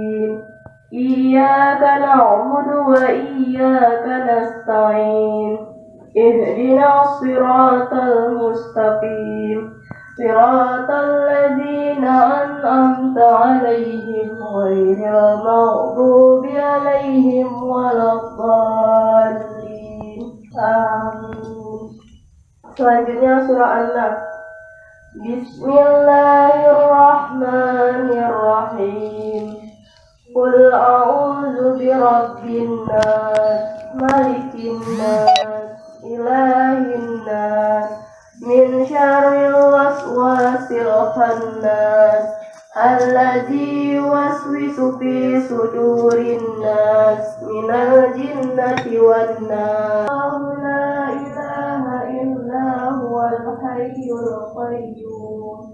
الدين إياك نعبد وإياك نستعين اهدنا الصراط المستقيم صراط الذين أنعمت عليهم غير المغضوب عليهم ولا الضالين آمين. Selanjutnya surah An-Nas. Bismillahirrahmanirrahim. Qul a'udzu birabbin nas, malikin nas, ilahin nas, min syarril waswasil khannas, alladzi yuwaswisu fi sudurin nas, minal jinnati wan nas. La ilaha illa huwal hayyul qayyum,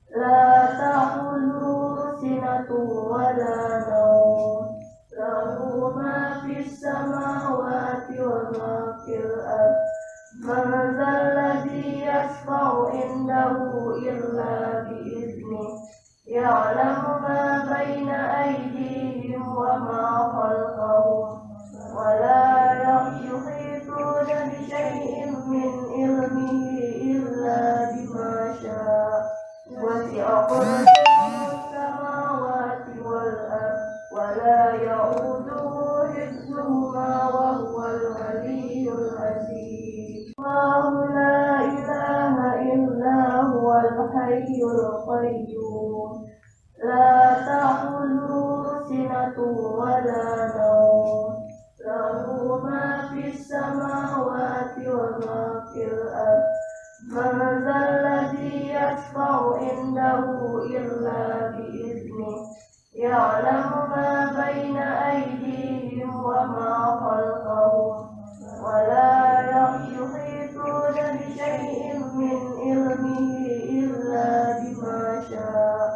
la ta'khudhuhu sinatun wa la nawm, lahu ma fis samawati wa ma fil ardh. Man dzalladzi yashfa'u indahu illa bi'idznihi, ya'lamu ma baina aydihim wa ma khalfahum, wa la yuhituna bi syai'in min ilmihi illa bima syaa. Wasi'a kursiyuhu samawati wal ardh, wa la ya'uduhu hifdhuhuma wa huwal 'aliyyul 'azim. Allahu la ilaha illa huwal hayyul qayyum, la ta'khudhuhu sinatun wa la nawm, lahu ma fis samawati wa ma fil ardh. Man dzalladzi yashfa'u indahu illa bi'idznihi, ya'lamu ma baina aydihim wa ma khalfahum, wa la yuhituna bi syai'in min ilmihi illa bima syaa.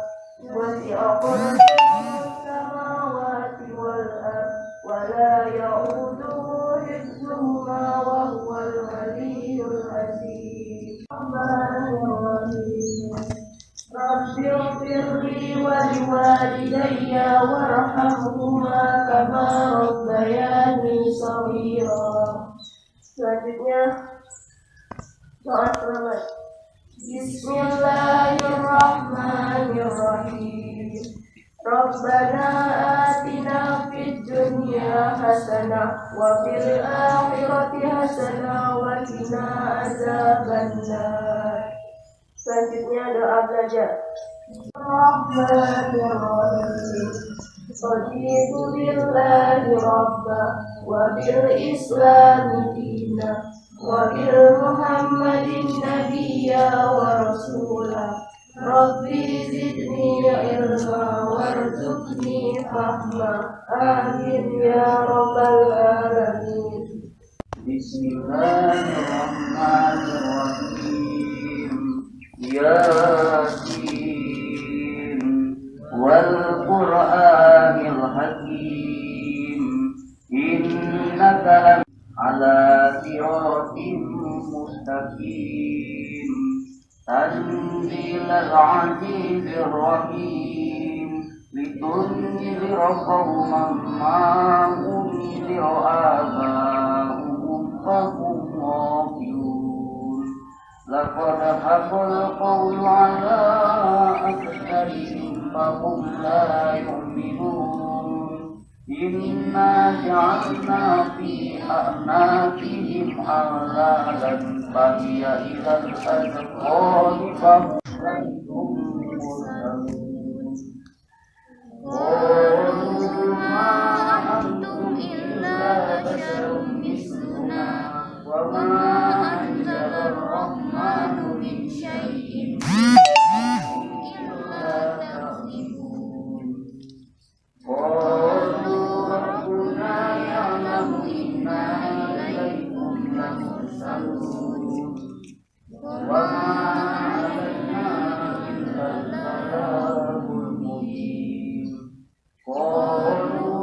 Wasi'a kursiyuhu samawati wal ardh, wa la ya'uduhu hifdhuhuma wa huwal 'aliyyul 'azim. Rabbi ighfirli wa liwalidayya warhamhuma kama rabbayani shaghira. Selanjutnya doa selamat. Bismillahirrahmanirrahim. Rabbana atina fid dunya hasanah wa fil akhirati hasanah wa qina azabannar. Selanjutnya doa belajar. Rahmanirrahim. Raditu billahi rabba wa bil islami dina wa bil muhammadin nabiyya wa rasulah. Rabbi zidni ilma warzuqni fahma. Amin ya rabbal alamin. Bismillahirrahmanirrahim. Yasin wal Qur'anil hakim, innaka ala siratim mustaqim. Tanzilal azizir rahim, litunzira qauman ma unzira aba'uhum fahum ghafilun. Laqad haqqal qawlu ala aktharihim fahum la yu'minun. Inna ja'alna fi a'naqihim aghlalan fahiya ilal azqani fahum muhtadun. Qalu ma antum illa basharun misluna wa ma anzala ar-rahmanu min syai'in illa takzibun. Qalu rabbuna ya'lamu inna ilaykum lamursalun wa ma alayna illa al-balagul mubin. Qalu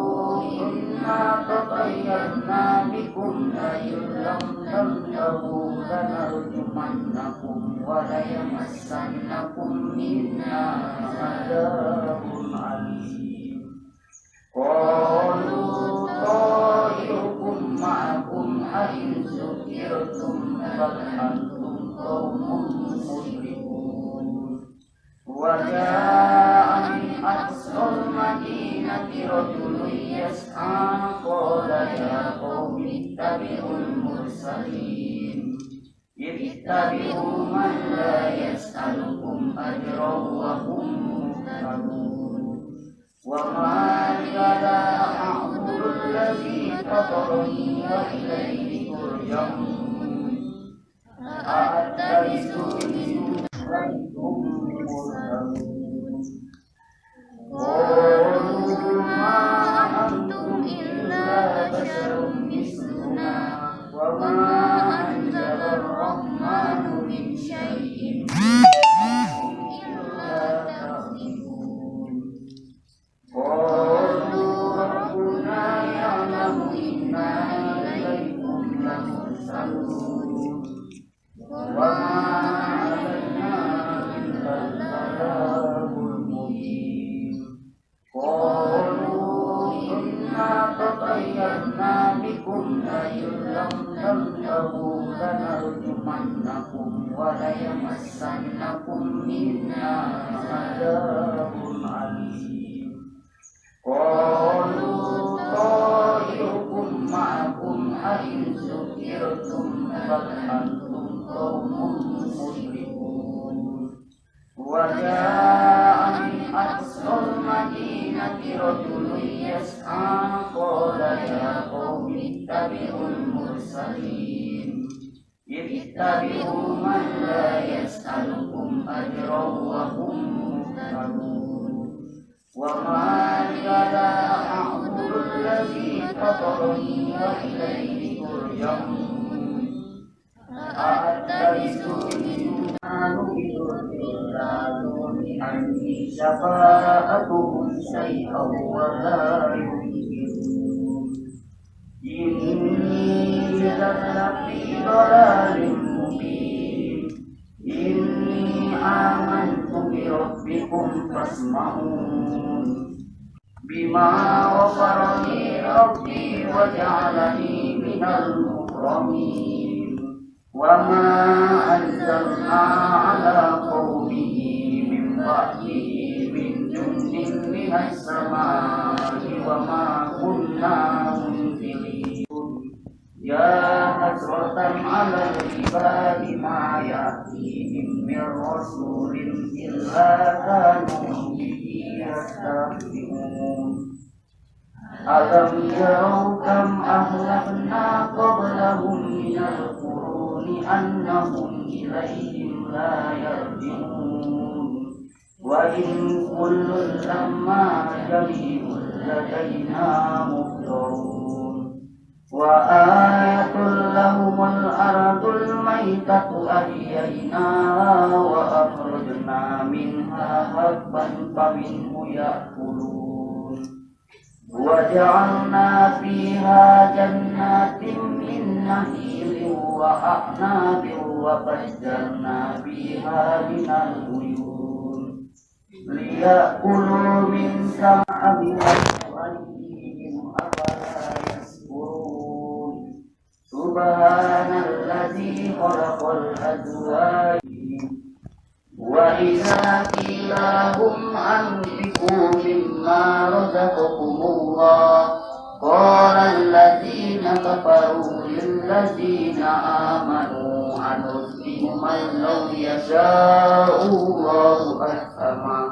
inna tatayyarna bikum la illam tantahu lanarjumannakum wa la yamassannakum minna adabun alim. رجل يسعى قال يا قوم اتبعوا المرسلين اتبعوا من لا يسألكم أجرا وهم مهتدون وما لي لا أعبد الذي فطرني وإليه ترجعون أأتخذ من دونكم مرسلون قالوا ما أنتم إلا بشر مثلنا وما أنزل الرحمن من شيء إلا تكذبون قالوا ربنا يعلم إنا إليكم لمرسلون وما علينا إلا البلاغ المبين قالوا إنا تطيرنا بكم لئن لم تنتهوا لنرجمنكم وليمسنكم منا عذاب أليم قالوا طائركم معكم أئن ذكرتم بل أنتم قوم مسرفون وجاء من أقصى المدينة رجل يسعى قال يا قوم اتبعوا المرسلين اتبعوا من لا يسألكم أجرا وهم مهتدون وما لي لا أعبد الذي فطرني وإليه ترجعون أأتخذ من أني شفاعتهم شيئا ولا ينكرون إني إذا لفي ضلال مبين إني آمنت بربكم فاسمعون بما غفرني ربي وجعلني من المكرمين وما أنزلنا على قومه من بعده من جند من السماء وما كنا منزلين يا حسرة على العباد ما يأتيهم من رسول إلا كانوا به يستهزئون ألم يروا كم أهلكنا قبلهم من القرون أنهم إليهم لا يرجعون وإن كل لما جميع لدينا محضرون وآية لهم الأرض الميتة أحييناها وأخرجنا منها حبا فمنه يأكلون وجعلنا فيها جنات من نخيل وأعناب وفجرنا فيها من العيون ليأكلوا من ثمرها وأيديهم أفلا يشكرون سبحان الذي خلق الأزواج وإذا قيل لهم أنفقوا مما رزقكم الله قال الذين كفروا للذين آمنوا أنطعم من لو يشاء الله أطعمه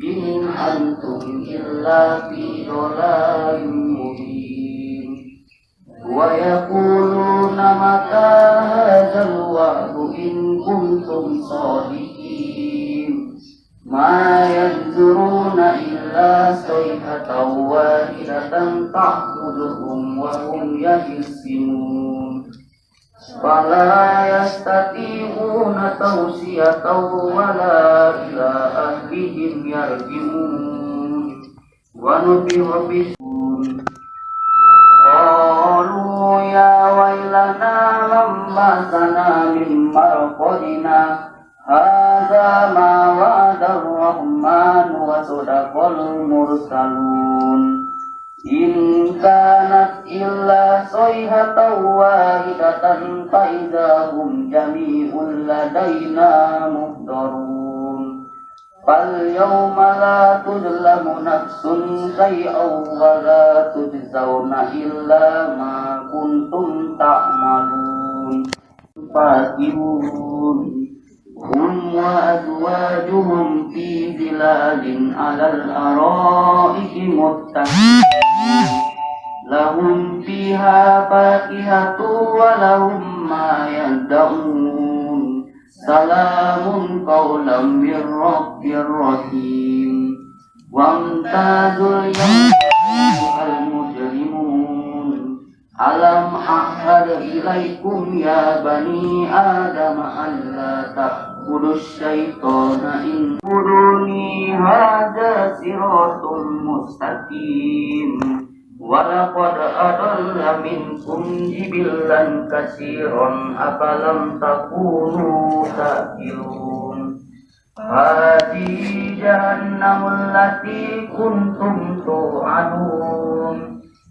إن أنتم إلا في ضلال مبين ويقولون متى هذا الوعد إن كنتم صادقين ما ينظرون إلا صيحة واحدة تأخذهم وهم يخصمون فلا يستطيعون توصية ولا إلى أهلهم يرجعون ونبئ بهم قالوا يا ويلنا من بعثنا من مرقدنا هذا ما وعد الرحمن وصدق المرسلون إن كانت إلا صيحة واحدة فإذا هم جميع لدينا محضرون فاليوم لا تظلم نفس شيئا ولا تجزون إلا ما كنتم تعملون فاكهون هم وأزواجهم في ظلال على الأرائك متكئون لهم فيها فاكهة ولهم ما يدعون سلام قولا من رب رحيم وامتازوا اليوم أيها المجرمون ألم أعهد إليكم يا بني آدم ألا تعبدوا الشيطان اعبدوني هذا صراط مستقيم ولقد أضل منكم جبلا كثيرا أفلم تكونوا تأكلون هذه جهنم التي كنتم توعدون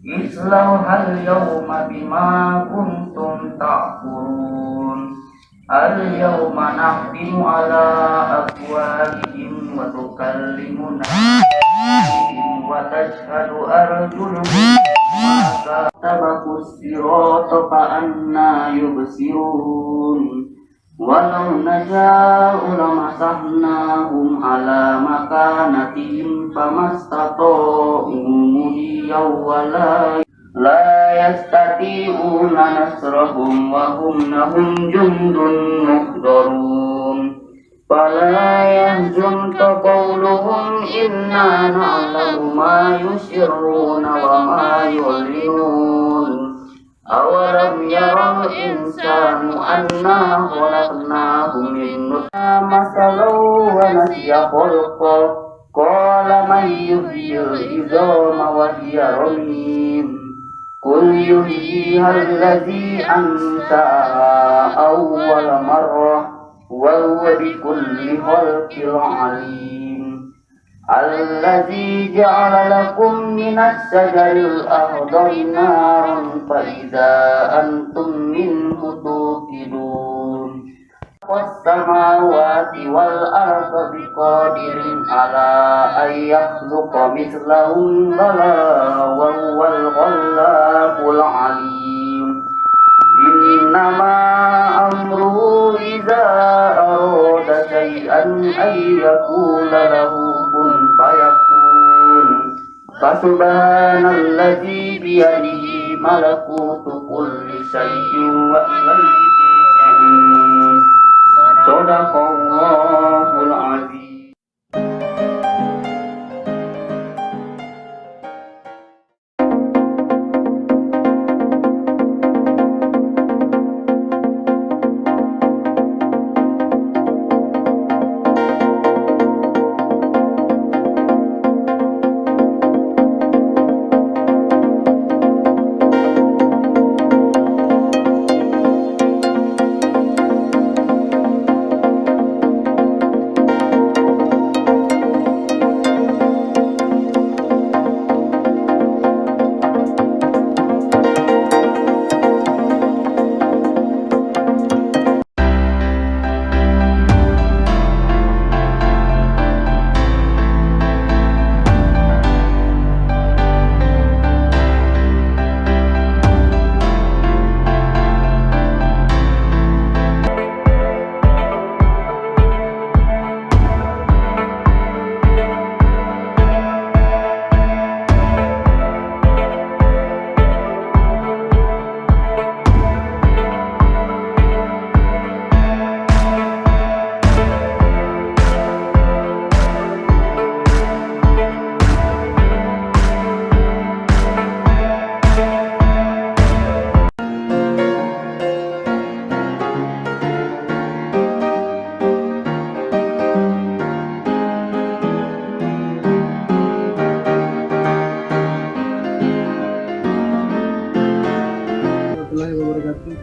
اصلوها اليوم بما كنتم تكفرون اليوم نختم على أفواههم وتكلمنا أيديهم وتشهد أرجلهم ما سبقوا الصراط فأنى يبصرون ولو نشاء لمسحناهم على مكانتهم فما استطاعوا مضيا ولا يستطيعون نصرهم وهم لهم جند محضرون فلا يحزنك قولهم إنا نعلم ما يسرون وما يعلنون أولم يرى الإنسان أنا خلقناه من نطفة مثلا ونسي خلقه قال من يحيي العظام وهي رميم قل يحييها الذي أنشأها أول مرة وهو بكل خلق عليم الذي جعل لكم من الشجر الأخضر نارا فإذا أنتم منه توقدون والسماوات والأرض بقادر على أن يخلق مثلهم بلى وهو الخلاق العليم إنما أمره إذا أراد شيئا أن يقول له كن فيكون فسبحان الذي بيده ملكوت كل شيء وإليه ترجعون صدق الله العظيم.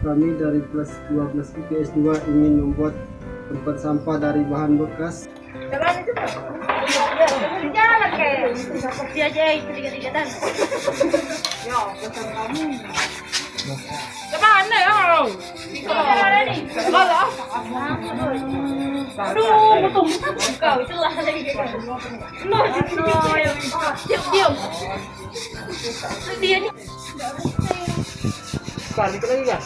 Kami dari kelas 12 IPS 2 ingin membuat tempat sampah dari bahan bekas. Jalan kayak kopi aja itu tiga-tiga dan. Ya, pesan kamu. Kemana ya lo? Kemana nih? Kemana? Aduh, betul kau itu lah lagi. No, diam. Dia nih. Balik lagi kan?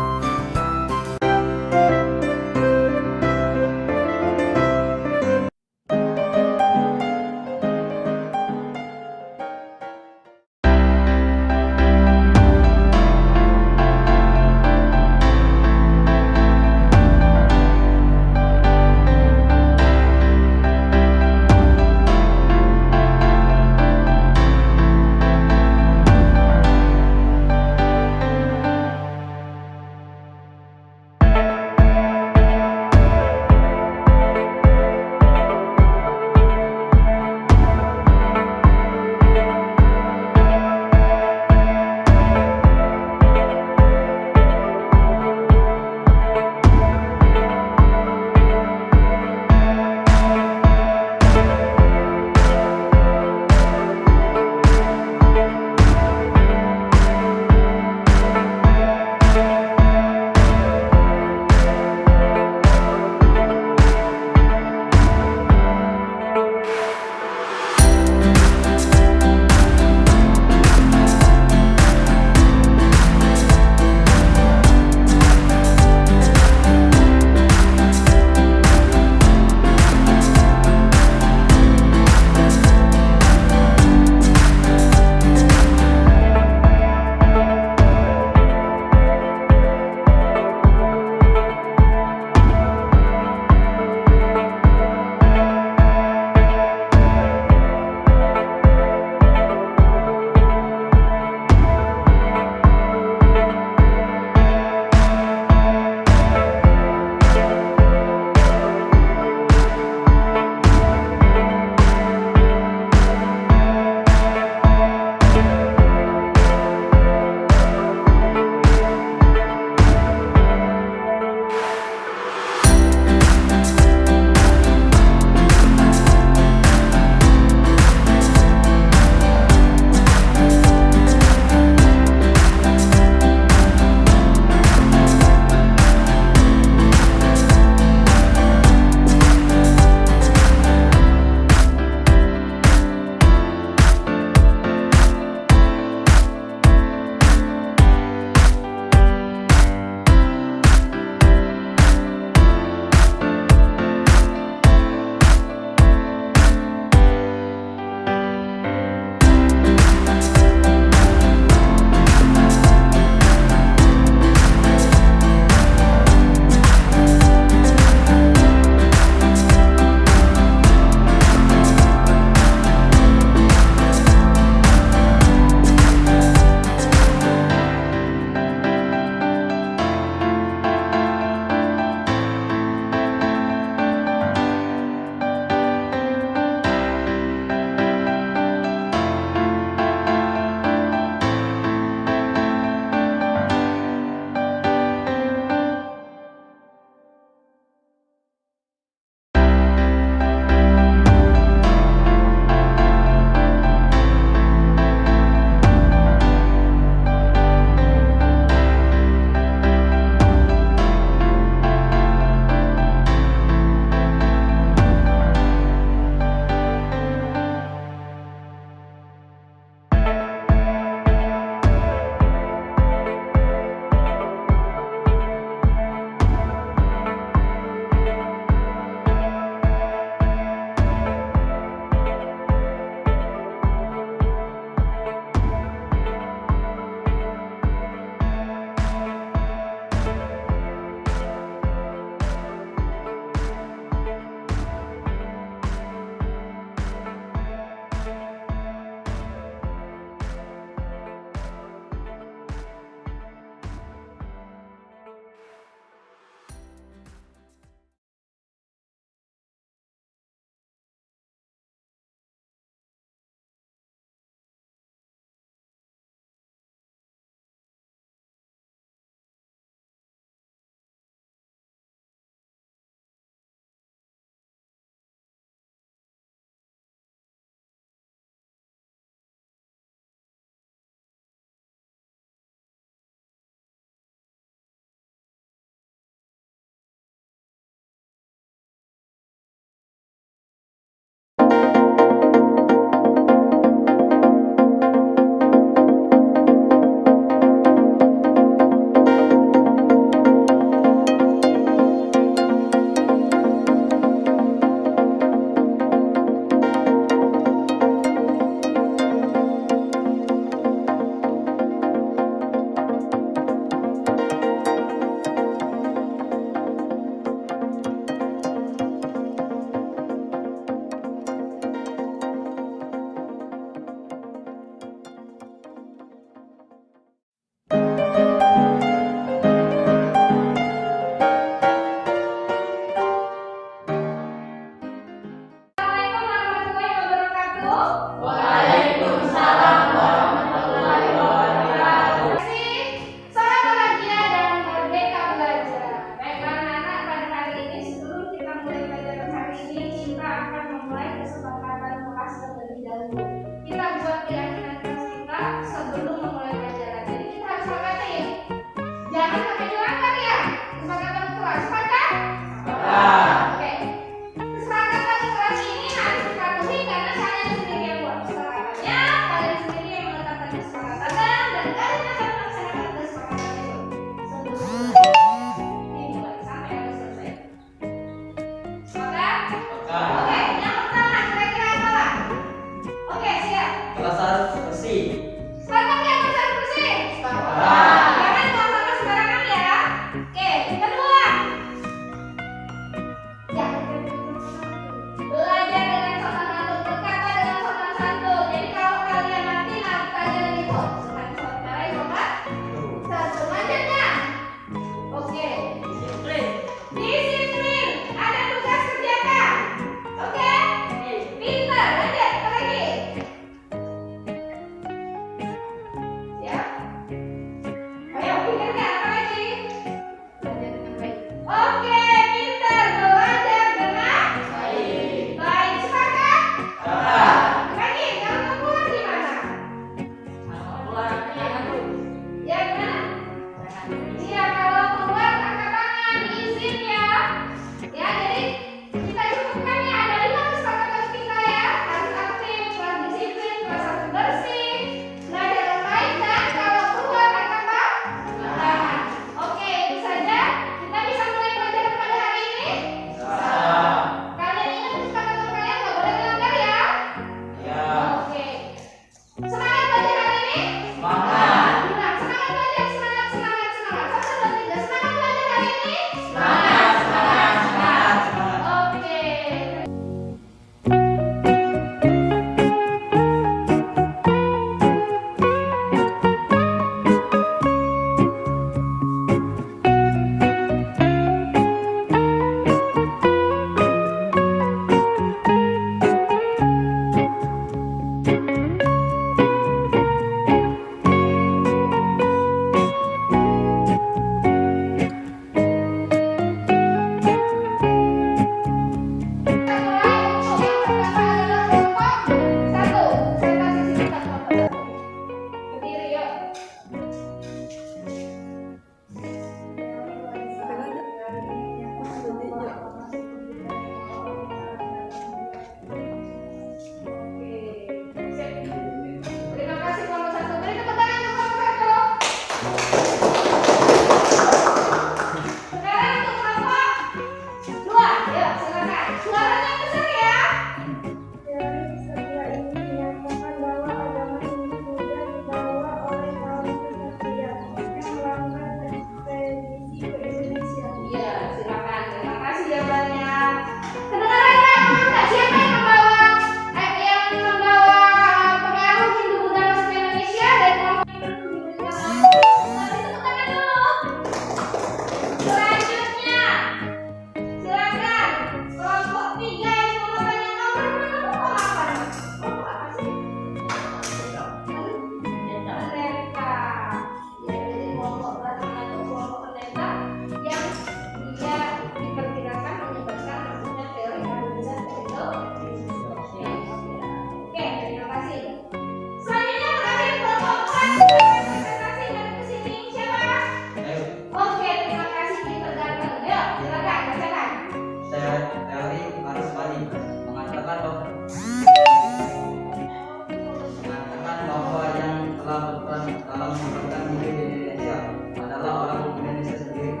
dalam mengembangkan diri di Indonesia adalah orang Indonesia sendiri.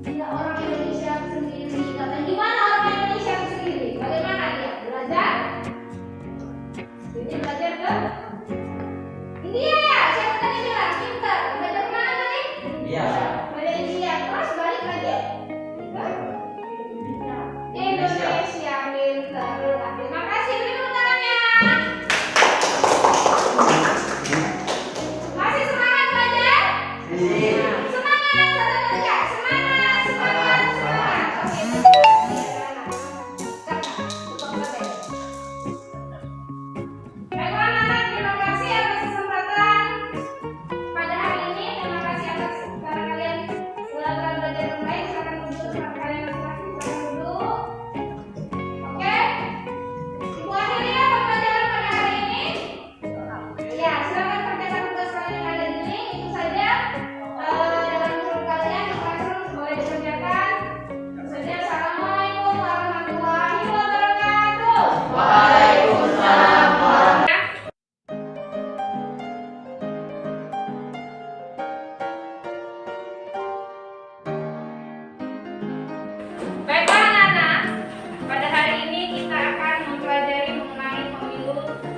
Dia orang Indonesia sendiri. Katanya gimana orang Indonesia sendiri? Bagaimana dia belajar? Ini belajar ke India ya? Siapa tadi bilang? Pintar. Belajar mana tadi? Iya. Belajar India. Terus balik lagi ke Indonesia. Pintar. Terima kasih. Beri tepuk tangannya. Masih semangat belajar? Semangat, satu tiga, semangat, semangat, semangat. Oke, baiklah anak, terima kasih atas kesempatan pada hari ini. Terima kasih atas karena kalian silakan belajar yang baik. Silakan duduk tempat kalian masing-masing. Silakan duduk. Oke, ibu akhiri ya pembelajaran pada hari ini. Ya, silakan kerjakan tugas kalian yang ada di sini. Itu saja. Dalam grup kalian di classroom boleh dikerjakan. Itu saja. Assalamualaikum warahmatullahi wabarakatuh. Waalaikumsalam. Baiklah anak-anak, pada hari ini kita akan mempelajari mengenai pemilu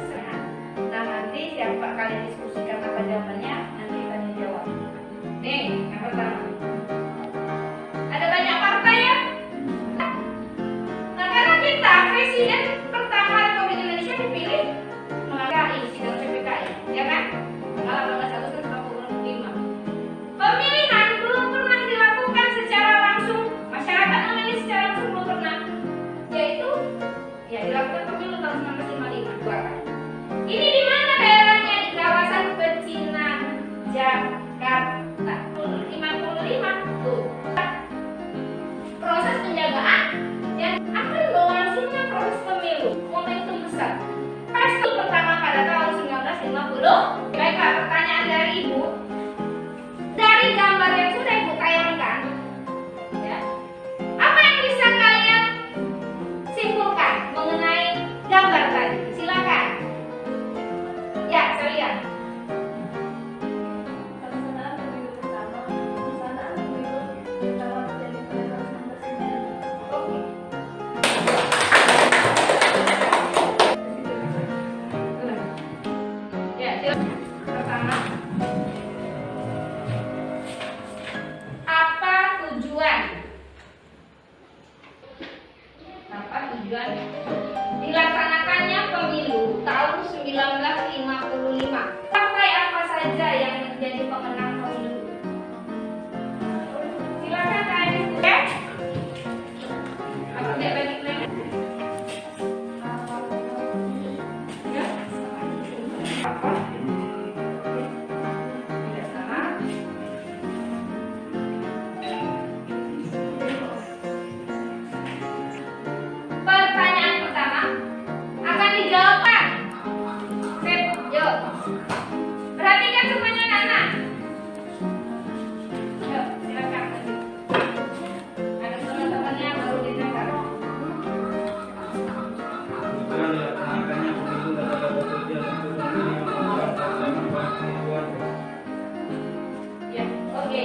sehat. Nah, nanti siapa kalian diskusikan apa jawabannya, nanti tanya jawab. Nih, yang pertama. Ada banyak partai ya? Nah, karena kita presiden pertama Republik Indonesia dipilih melalui sidang PPKI, ya kan? Tanggal 18 Agustus 1945. Pemilihan belum pernah dilakukan secara langsung, masyarakat memilih secara langsung belum pernah, yaitu ya dilakukan pemilu tahun 1955 dua kali. Ini di mana daerahnya? Di kawasan Pecinan, Jakarta. 55 tuh. Proses penjagaan yang akan berlangsungnya proses pemilu, momentum besar. Pasti pertama pada tahun 1950. Baiklah, pertanyaan dari Ibu. Dari gambar yang sudah Ibu tayangkan, ya, apa yang bisa kalian simpulkan mengenai gambar tadi? Silakan. Ya, saya lihat. Oke. Ya, silakan. Pertama, apa tujuan dilaksanakannya pemilu tahun 1955? Partai apa saja yang menjadi pemenang pemilu? Silakan kalian diskusikan. Aku tidak bagi lagi. Ya. Apa? Tidak salah. Pertanyaan pertama akan dijawabkan. Sip, yuk. Perhatikan semuanya anak-anak. Yuk, silakan. Ada teman-temannya baru didengar. Ya, oke.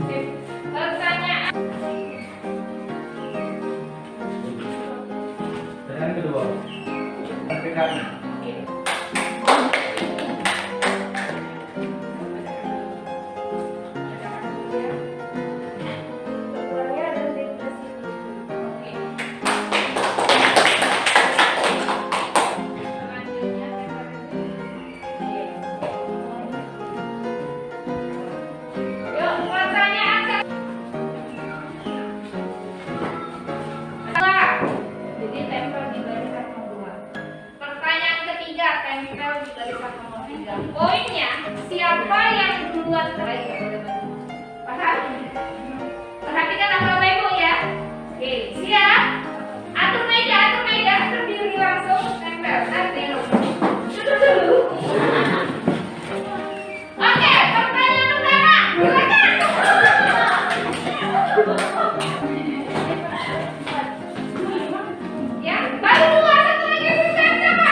Sip. Pertanyaan Pertanyaan kedua. PPKI. Jadi tempel di barisan nomor 2. Pertanyaan ketiga, tempel di barisan nomor 3. Poinnya, siapa yang duluan terakhir? Paham? Perhatikan Bapak Ibu ya. Oke, siap? Atur meja, berdiri langsung, tempel. Nanti duduk dulu. Oke, pertanyaan pertama, silakan. Ya, baru dua, satu lagi, siap, siapa?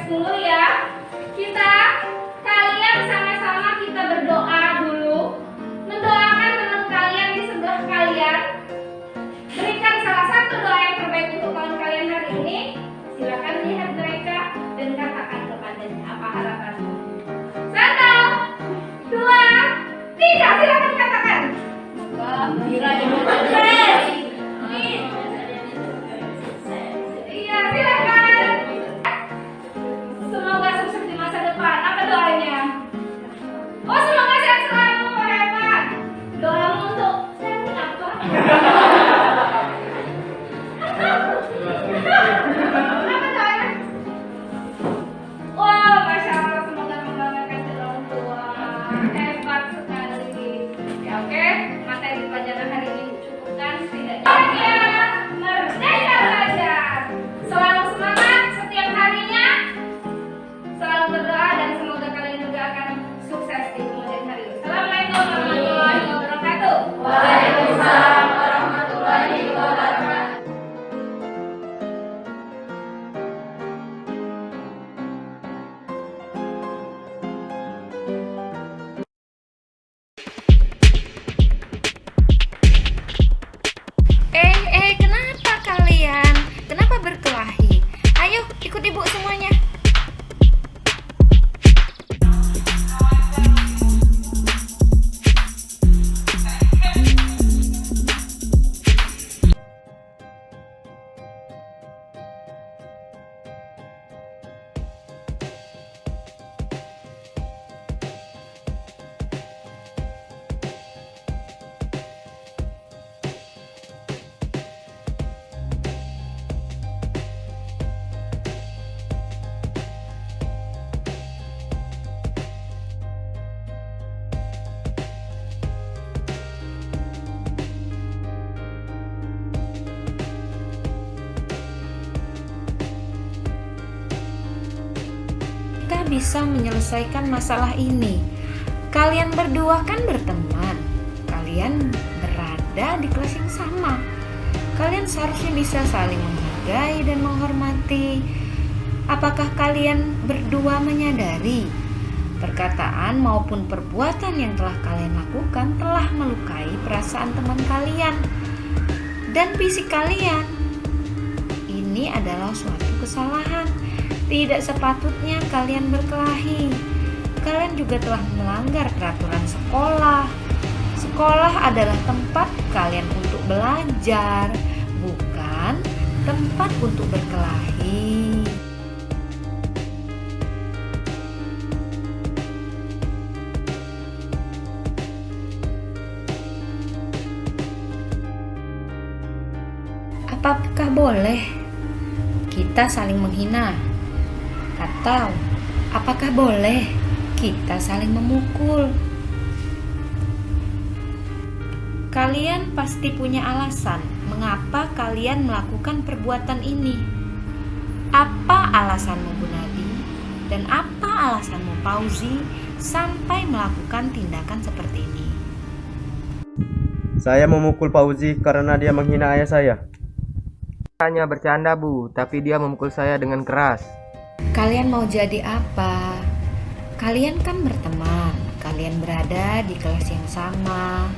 dulu ya. Kalian sama-sama kita berdoa dulu. Mendoakan teman kalian di sebelah kalian. Berikan salah satu doa yang terbaik untuk kawan kalian hari ini. Silakan lihat mereka dan katakan kepadanya apa harapanmu. 1, 2, 3, silakan katakan. Iya, silakan. Semoga sukses di masa depan. Apa doanya? Oh, semoga sehat selalu, hebat. Doamu untuk saya apa? Apa doanya? Wow, Masya Allah, semoga membanggakan orang tua. Hebat sekali. Ya, oke, materi pelajaran hari ini cukupkan setidaknya. Merdeka belajar. Selalu semangat setiap harinya. Selalu berdoa dan semoga kalian juga akan sukses di kemudian hari. Assalamualaikum warahmatullahi wabarakatuh. Waalaikumsalam warahmatullahi wabarakatuh. Kenapa kalian? Kenapa berkelahi? Ayo, ikut ibu semuanya. Kita bisa menyelesaikan masalah ini. Kalian berdua kan berteman. Kalian berada di kelas yang sama. Kalian seharusnya bisa saling menghargai dan menghormati. Apakah kalian berdua menyadari perkataan maupun perbuatan yang telah kalian lakukan telah melukai perasaan teman kalian dan fisik kalian? Ini adalah suatu kesalahan. Tidak sepatutnya kalian berkelahi. Kalian juga telah melanggar peraturan sekolah. Sekolah adalah tempat kalian untuk belajar, bukan tempat untuk berkelahi. Apakah boleh kita saling menghina? Atau apakah boleh kita saling memukul? Kalian pasti punya alasan mengapa kalian melakukan perbuatan ini. Apa alasanmu, Bu Nadi? Dan apa alasanmu, Fauzi, sampai melakukan tindakan seperti ini? Saya memukul Fauzi karena dia menghina ayah saya. Hanya bercanda, Bu, tapi dia memukul saya dengan keras. Kalian mau jadi apa? Kalian kan berteman, kalian berada di kelas yang sama,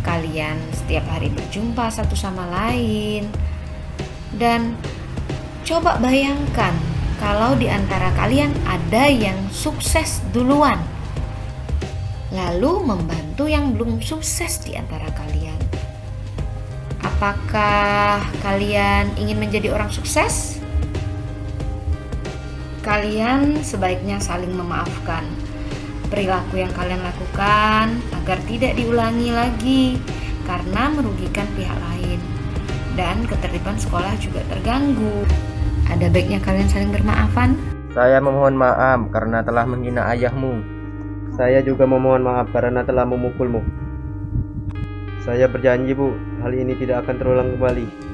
kalian setiap hari berjumpa satu sama lain. Dan coba bayangkan kalau di antara kalian ada yang sukses duluan, lalu membantu yang belum sukses di antara kalian. Apakah kalian ingin menjadi orang sukses? Kalian sebaiknya saling memaafkan perilaku yang kalian lakukan agar tidak diulangi lagi karena merugikan pihak lain dan ketertiban sekolah juga terganggu. Ada baiknya kalian saling bermaafan. Saya memohon maaf karena telah menghina ayahmu. Saya juga memohon maaf karena telah memukulmu. Saya berjanji, Bu, hal ini tidak akan terulang kembali.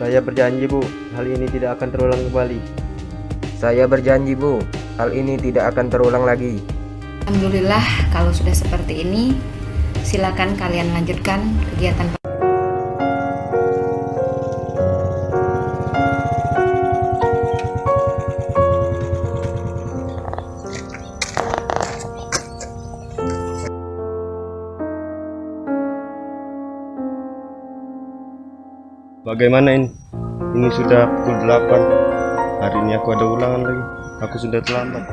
Saya berjanji, Bu, hal ini tidak akan terulang kembali. Saya berjanji, Bu, hal ini tidak akan terulang lagi. Alhamdulillah kalau sudah seperti ini, Silakan kalian lanjutkan kegiatan. Bagaimana ini? Ini sudah pukul 8. Hari ini aku ada ulangan lagi. Aku sudah terlambat.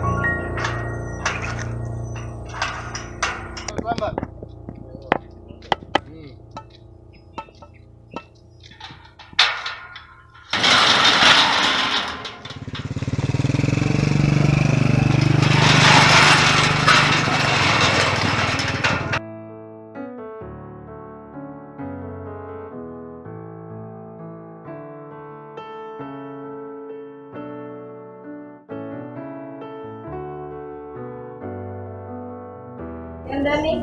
Dani,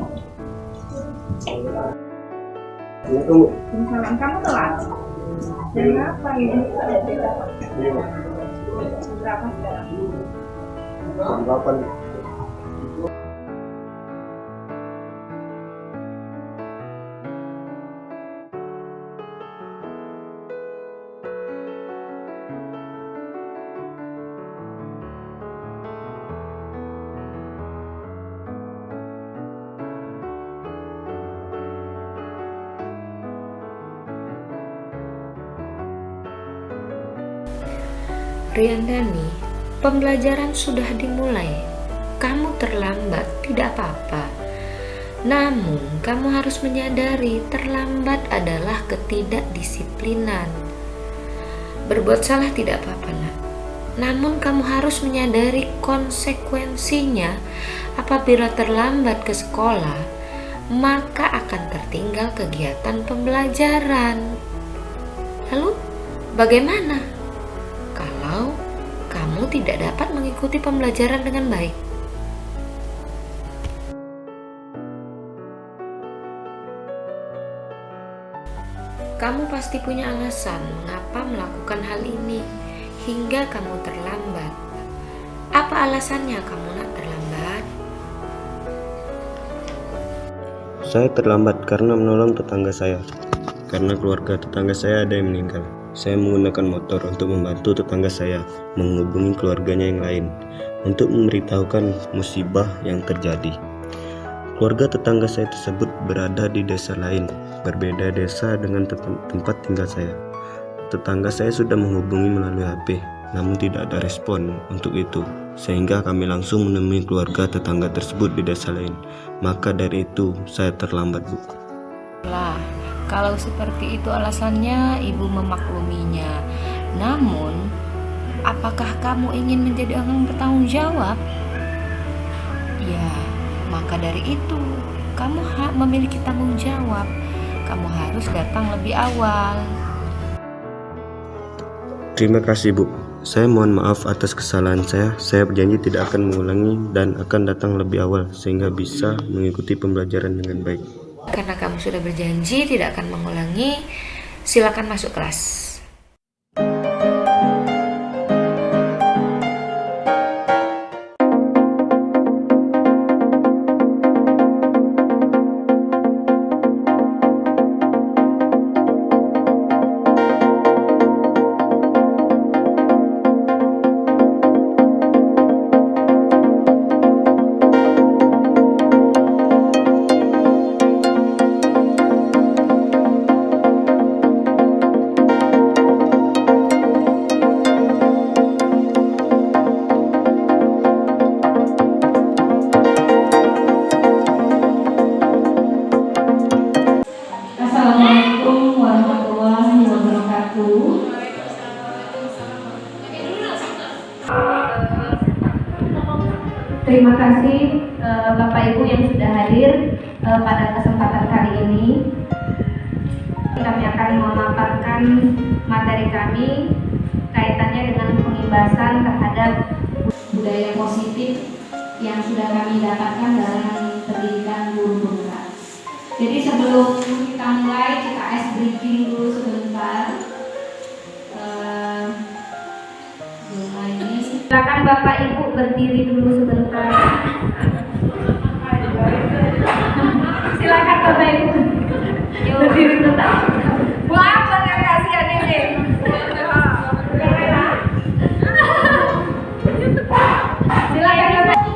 salam kamu telat. Kenapa ini? Berapa sekarang? 8. Riyandani, pembelajaran sudah dimulai. Kamu terlambat, tidak apa-apa. Namun, kamu harus menyadari terlambat adalah ketidakdisiplinan. Berbuat salah tidak apa-apa, nak. Namun, kamu harus menyadari konsekuensinya. Apabila terlambat ke sekolah, maka akan tertinggal kegiatan pembelajaran. Lalu, bagaimana kalau kamu tidak dapat mengikuti pembelajaran dengan baik? Kamu pasti punya alasan mengapa melakukan hal ini hingga kamu terlambat. Apa alasannya kamu nak terlambat? Saya terlambat karena menolong tetangga saya. Karena keluarga tetangga saya ada yang meninggal. Saya menggunakan motor untuk membantu tetangga saya menghubungi keluarganya yang lain untuk memberitahukan musibah yang terjadi. Keluarga tetangga saya tersebut berada di desa lain, berbeda desa dengan tempat tinggal saya. Tetangga saya sudah menghubungi melalui HP, namun tidak ada respon untuk itu, sehingga kami langsung menemui keluarga tetangga tersebut di desa lain. Maka dari itu saya terlambat, Bu. Lah, kalau seperti itu alasannya, ibu memakluminya. Namun, apakah kamu ingin menjadi orang bertanggung jawab? Ya, maka dari itu, kamu memiliki tanggung jawab. Kamu harus datang lebih awal. Terima kasih, Bu. Saya mohon maaf atas kesalahan saya. Saya berjanji tidak akan mengulangi dan akan datang lebih awal sehingga bisa mengikuti pembelajaran dengan baik. Karena kamu sudah berjanji tidak akan mengulangi, silakan masuk kelas. Assalamualaikum warahmatullahi wabarakatuh. Terima kasih Bapak Ibu yang sudah hadir pada kesempatan kali ini. Kami akan memaparkan materi kami kaitannya dengan pengimbasan terhadap budaya positif yang sudah kami dapatkan dalam pendidikan guru-guru kelas. Jadi sebelum kita mulai, kita ice breaking dulu sebentar. Silakan Bapak Ibu berdiri dulu sebentar. Silakan Bapak Ibu. Berdiri tetap. Buat yang kasihan ini. Silakan Bapak.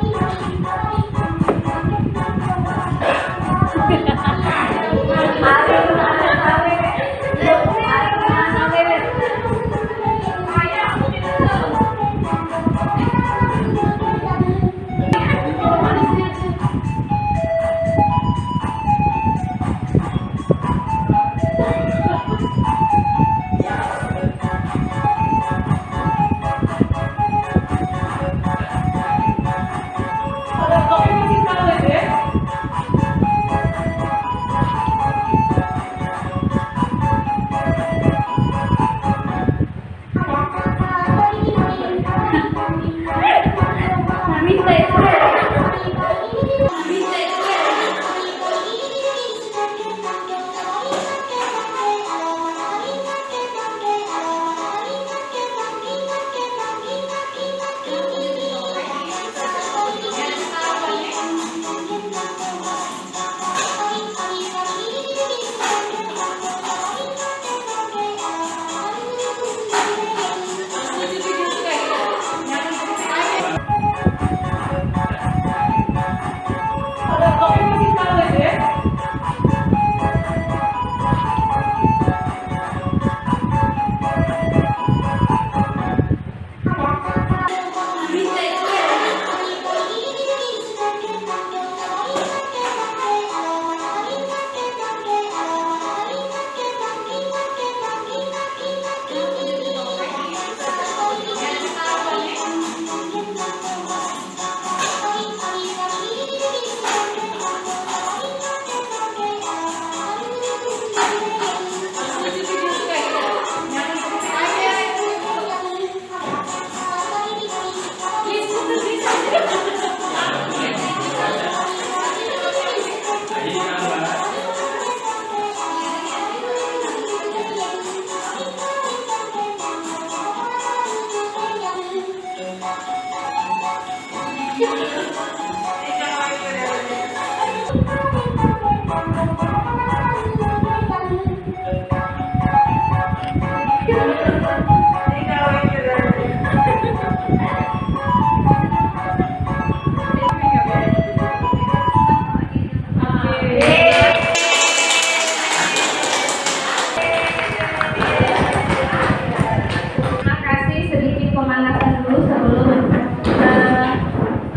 Terima kasih, sedikit pemanasan dulu sebelum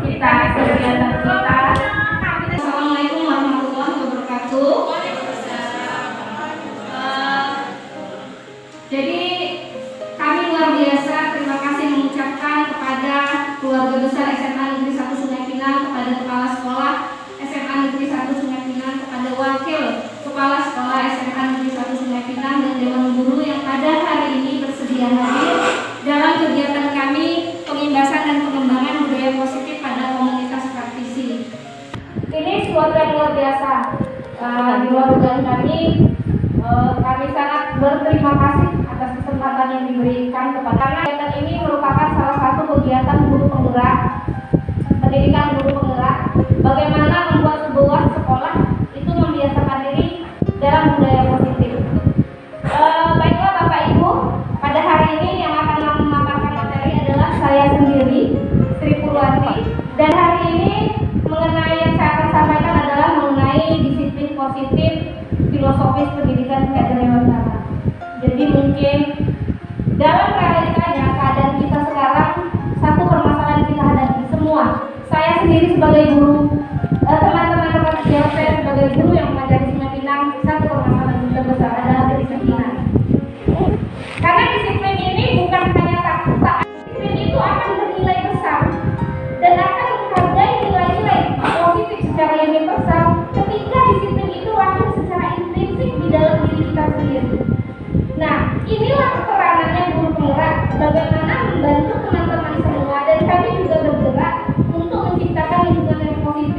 kita kegiatan kita. Assalamualaikum warahmatullahi wabarakatuh. Jadi kami luar biasa terima kasih mengucapkan kepada keluarga besar SMA Negeri 1 Sungai Pinang, kepada kepala sekolah SMA Negeri 1 Sungai Pinang, kepada wakil kepala sekolah SMA Negeri 1 Sungai Pinang dan dewan guru yang pada hari ini bersedia hadir dalam kegiatan kami pengimbasan dan pengembangan budaya positif pada komunitas praktisi. Ini sesuatu yang luar biasa. Di luar dugaan kami sangat berterima kasih atas kesempatan yang diberikan kepada karena kegiatan ini merupakan salah satu kegiatan guru penggerak, pendidikan guru penggerak, bagaimana membuat sebuah sekolah itu membiasakan diri dalam budaya positif. Baiklah Bapak Ibu, pada hari ini yang akan memaparkan materi adalah saya sendiri, Sri Purwanti, dan hari ini mengenai yang saya akan sampaikan adalah mengenai disiplin positif filosofis pendidikan keagamaan. Jadi mungkin dalam realitanya keadaan kita sekarang satu permasalahan kita hadapi semua. Saya sendiri sebagai guru, teman-teman rekan sejawat saya sebagai guru yang mengajar di Sungai Pinang, satu permasalahan kita besar adalah kedisiplinan. Karena disiplin ini bukan hanya saat disiplin itu akan bernilai besar dan akan menghargai nilai-nilai positif secara universal ketika disiplin itu lahir secara intrinsik di dalam diri kita sendiri. Nah, inilah peranannya guru penggerak, bagaimana membantu teman-teman semua dan kami juga bergerak untuk menciptakan lingkungan yang positif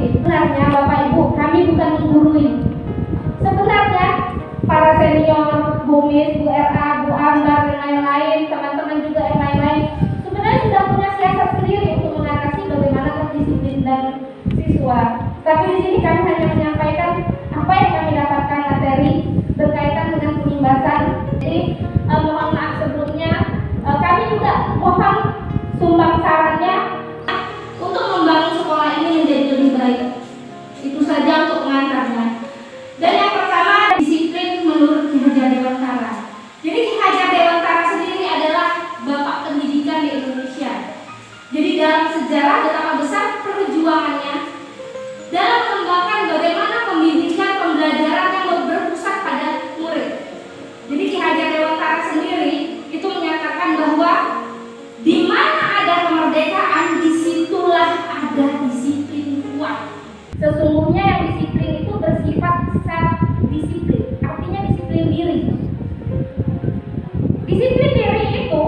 Disiplin diri itu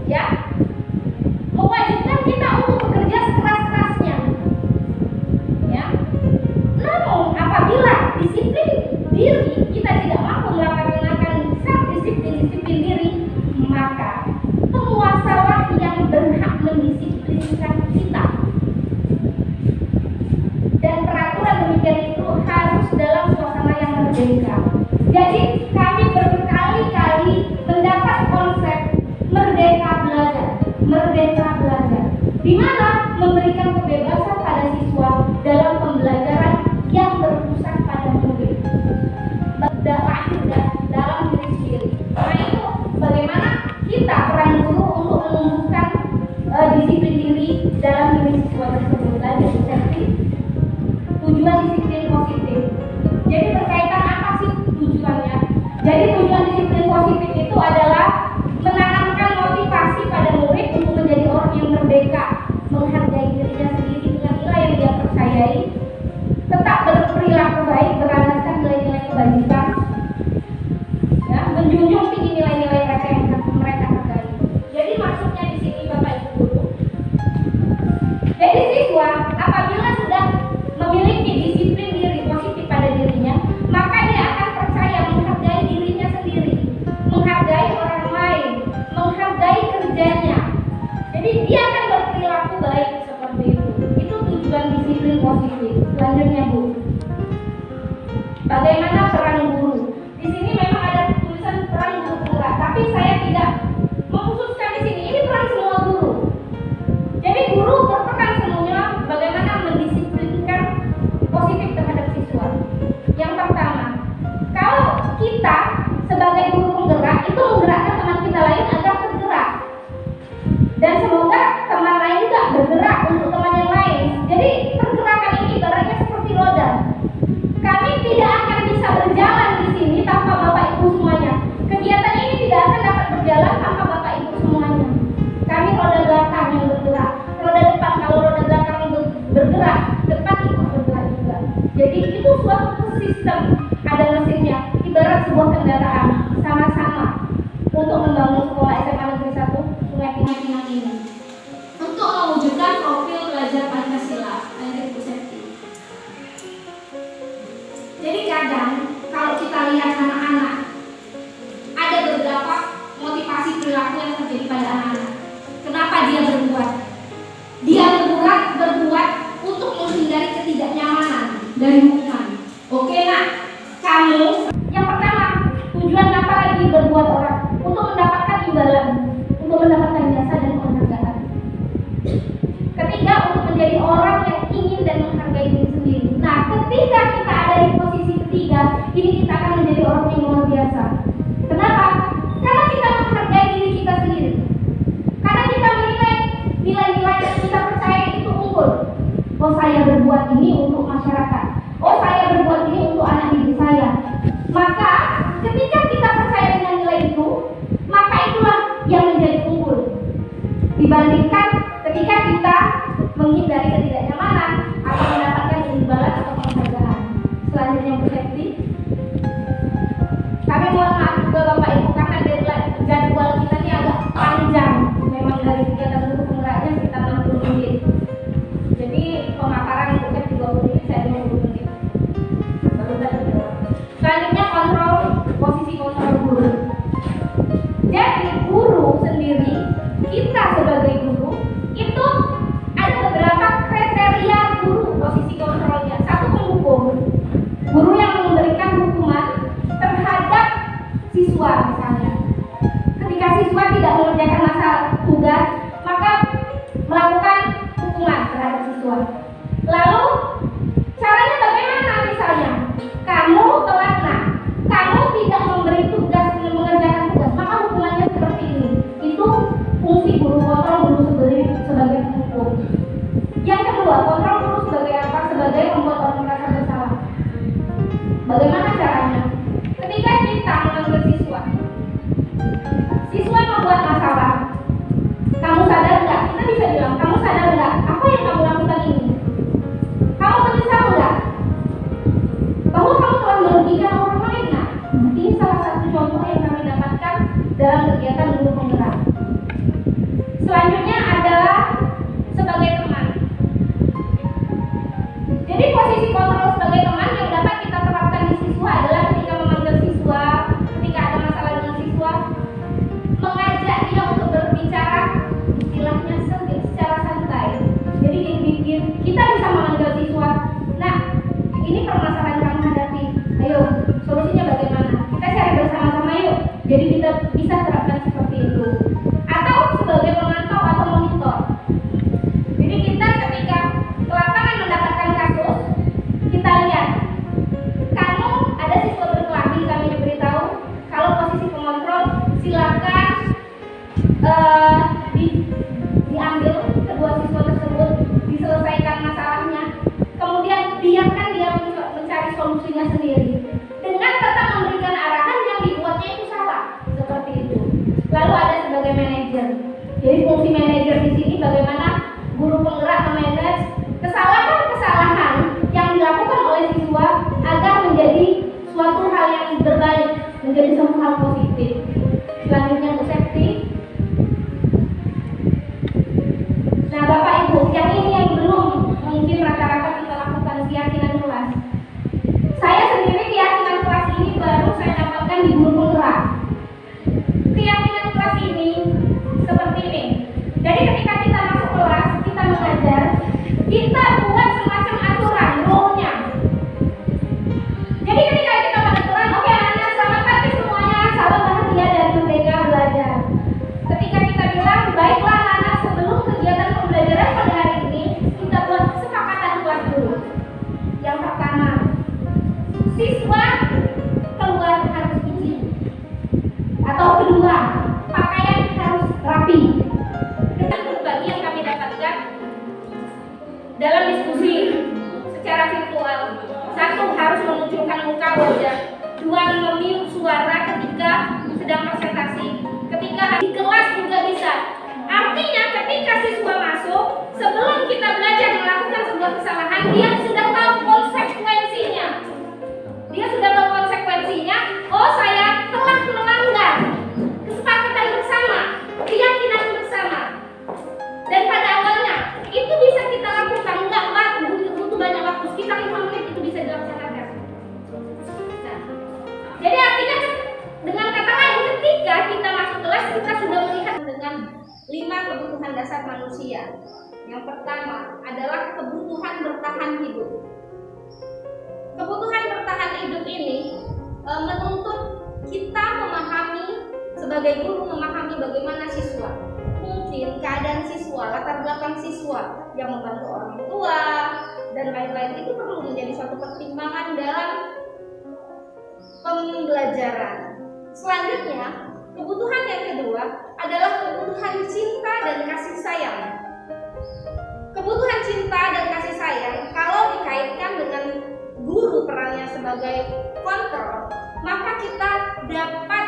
ya mewajibkan kita untuk bekerja sekeras-kerasnya. Ya. Namun apabila disiplin diri kita tidak mampu melaksanakan self disiplin diri, maka penguasalah yang berhak mendisiplinkan kita. Dan peraturan demikian itu harus dalam suasana yang merdeka. Jadi kami berkali-kali mendapat konsep merdeka belajar, di mana memberikan kebebasan pada siswa dalam pembelajaran yang berpusat pada murid, lahir dalam diri sendiri. Nah itu bagaimana kita peran guru untuk menumbuhkan disiplin diri dalam diri siswa tersebut. Dan seperti tujuan disiplin positif. Jadi berkaitan apa sih tujuannya? Jadi tujuan disiplin positif itu adalah menanamkan motivasi pada murid untuk menjadi orang yang merdeka, menghargai dirinya sendiri dengan nilai yang dia percayai, tetap berperilaku baik berdasarkan nilai-nilai kebajikan, ya, menjunjung tinggi nilai-nilai mereka yang mereka hargai. Jadi maksudnya di sini Bapak Ibu guru, jadi siswa apabila sudah memiliki disiplin diri positif pada dirinya, maka dia akan percaya menghargai dirinya sendiri, menghargai orang lain, menghargai kerjanya. Jadi dia akan berperilaku baik seperti itu. Itu tujuan disiplin positif. Selanjutnya Bu, bagaimana peran guru? Di sini memang ada tulisan peran guru penggerak, tapi saya tidak mengkhususkan di sini. Ini peran semua guru. Jadi guru berperan semuanya bagaimana mendisiplinkan positif terhadap siswa. Yang pertama, kalau kita sebagai guru penggerak itu menggerakkan teman kita lain agar tergerak, dan semoga teman lain juga bergerak untuk teman yang lain. Jadi pergerakan ini ibaratnya seperti roda. Kami tidak akan bisa berjalan di sini tanpa Bapak Ibu semuanya. Kegiatan ini tidak akan dapat berjalan tanpa Bapak Ibu semuanya. Kami roda belakang yang bergerak, roda depan. Kalau roda belakang bergerak, depan ikut bergerak juga. Jadi itu suatu sistem, ada mesinnya, ibarat sebuah kendaraan sama-sama untuk membangun sekolah SMA Negeri 1 Sungai Pinang ini. Untuk mewujudkan profil belajar Pancasila, Ibu Septi. Jadi kadang kalau kita lihat anak-anak, ada beberapa motivasi perilaku yang terjadi pada anak-anak. Kenapa dia berbuat? Dia berbuat untuk menghindari ketidaknyamanan dari hukuman. Oke nak, kamu yang pertama tujuan apa lagi berbuat orang? Untuk mendapatkan imbalan, untuk mendapatkan jasa dan penghargaan. Ketiga, untuk menjadi orang yang ingin dan menghargai diri sendiri. Nah, ketika kita ada di posisi ketiga, ini kita akan menjadi orang yang luar biasa. Kenapa? Karena kita menghargai diri kita sendiri. Karena kita menilai nilai-nilai yang kita percaya itu unggul. Oh, saya berbuat ini untuk masyarakat. Oh, saya berbuat ini untuk anak didik saya. Maka ketika kita percaya dengan nilai itu, maka itulah yang menjadi unggul dibandingkan ketika kita menghindari ketidaknyamanan atau mendapatkan imbalan atau penghargaan. Selanjutnya Bu Septi, kami mohon maaf juga Bapak Ibu karena jadwal kita ini agak panjang. Memang dari kegiatan guru penggeraknya sekitar 60 menit. Jadi pemaparan untuk 20 menit, saya 20 menit. Baru tadi. Selanjutnya kontrol, posisi kontrol guru. Jadi guru sendiri, kita sebagai guru itu ada beberapa kriteria guru posisi kontrolnya. Satu, menghukum. Guru yang memberikan hukuman terhadap siswa misalnya. Ketika siswa tidak mengerjakan masa tugas, maka melakukan hukuman terhadap siswa. Lalu caranya bagaimana? Misalnya kamu telat, kamu tidak memberi tugas, mengerjakan tugas, maka hukumannya seperti ini. Itu fungsi guru, kontrol guru sebagai penghukum. Yang kedua, kontrol guru sebagai apa? Sebagai membuat orang merasa bersalah. Bagaimana caranya? Ketika kita mengambil siswa membuat masalah, kamu sadar nggak? Kita bisa bilang, kamu sadar nggak? Apa yang kamu lakukan ini? Kamu menyesal nggak? Bahwa kamu telah merugikan orang lain. Nah, ini salah satu contoh yang kami dapatkan dalam kegiatan kegiatan guru penggerak. Selanjutnya adalah sebagai teman. Jadi posisi kontrol sebagai teman yang dapat kita terapkan di siswa adalah ketika memanggil siswa, ketika ada masalah dengan siswa, mengajak dia untuk berbicara istilahnya secara santai. Jadi kita bisa memanggil siswa, nah ini permasalahan kamu hadapi, ayo solusinya bagaimana? Kita cari bersama-sama yuk. Jadi kita bisa terapkan seperti itu. Atau sebagai pemantau atau monitor. Jadi kita ketika ke lapangan mendapatkan kasus, kita lihat, kamu ada siswa berkelahi, kami diberitahu, kalau posisi pengontrol silakan diambil kedua siswa tersebut, diselesaikan masalahnya, kemudian biarkan dia mencari solusinya sendiri dengan tetap memberikan arahan yang dibuatnya itu salah, seperti itu. Lalu ada sebagai manajer. Jadi fungsi manajer di sini bagaimana guru penggerak memanage kesalahan-kesalahan yang dilakukan oleh siswa agar menjadi suatu hal yang berbalik, menjadi suatu hal positif. Selanjutnya Bu Septi. Nah Bapak Ibu, yang ini yang belum mungkin rata-rata kita lakukan keyakinan kelas. Saya sendiri keyakinan kelas ini baru saya dapatkan di guru penggerak. Keyakinan kelas ini seperti ini. Jadi ketika kita masuk kelas, kita mengajar, kita buat semacam aturan, rule-nya. Jadi ketika kita pada aturan, oke anak-anak selamat pagi semuanya, salam bahagia dan merdeka belajar. Ketika kita bilang, baiklah anak-anak, sebelum kegiatan pembelajaran pada hari ini, kita buat kesepakatan kelas dulu. Yang pertama, siswa keluar harus izin. Atau kedua, pakaian harus rapi. Dengan berbagi yang kami dapatkan dalam diskusi secara virtual, satu harus menunjukkan muka wajah, dua memute suara ketika sedang presentasi, ketika di kelas juga bisa. Artinya ketika siswa masuk, sebelum kita belajar melakukan sebuah kesalahan, dia sudah tahu konsekuensinya. Dia sudah tahu konsekuensinya. Oh, saya telah melanggar kesepakatan bersama, keyakinan bersama. Dan pada awalnya itu bisa kita lakukan, enggak butuh banyak waktu, sekitar 5 menit itu bisa dilaksanakan. Nah, jadi artinya dengan kata lain, ketika kita masuk kelas, kita sudah melihat dengan 5 kebutuhan dasar manusia. Yang pertama adalah kebutuhan bertahan hidup. Kebutuhan bertahan hidup ini menuntut kita memahami, sebagai guru memahami bagaimana siswa. Mungkin keadaan siswa, latar belakang siswa yang membantu orang tua dan lain-lain itu perlu menjadi suatu pertimbangan dalam pembelajaran. Selanjutnya, kebutuhan yang kedua adalah kebutuhan cinta dan kasih sayang. Kebutuhan cinta dan kasih sayang kalau dikaitkan dengan guru perannya sebagai kontrol, maka kita dapat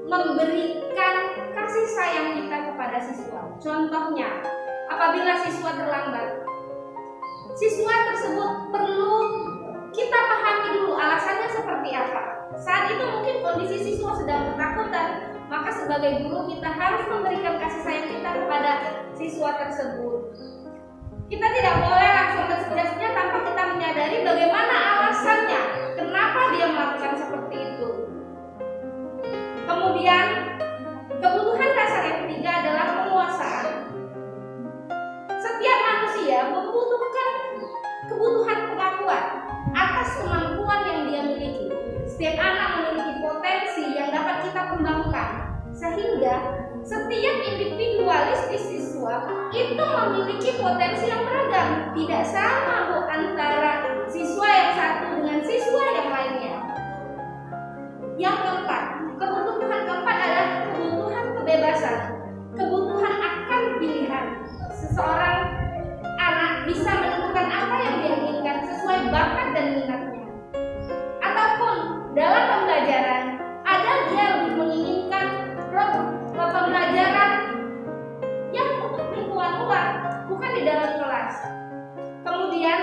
memberikan kasih sayang kita kepada siswa. Contohnya, apabila siswa terlambat, siswa tersebut perlu kita pahami dulu alasannya seperti apa. Saat itu mungkin kondisi siswa sedang ketakutan, maka sebagai guru kita harus memberikan kasih sayang kita kepada siswa tersebut. Kita tidak boleh langsung mensuggestnya tanpa kita menyadari bagaimana alasannya, kenapa dia melakukan seperti itu. Kemudian, kebutuhan dasar yang ketiga adalah penguasaan. Setiap manusia membutuhkan kebutuhan pengakuan atas kemampuan yang dia miliki. Setiap anak memiliki potensi yang dapat kita kembangkan, sehingga setiap individualistis siswa itu memiliki potensi yang beragam. Tidak sama Bu antara siswa yang satu dengan siswa yang lainnya. Yang keempat, kebutuhan keempat adalah kebutuhan kebebasan, kebutuhan akan pilihan. Seseorang anak bisa menentukan apa yang dia inginkan sesuai bakat dan minatnya. Ataupun dalam pembelajaran, ada dia lebih menginginkan pembelajaran yang untuk lingkungan luar, bukan di dalam kelas. Kemudian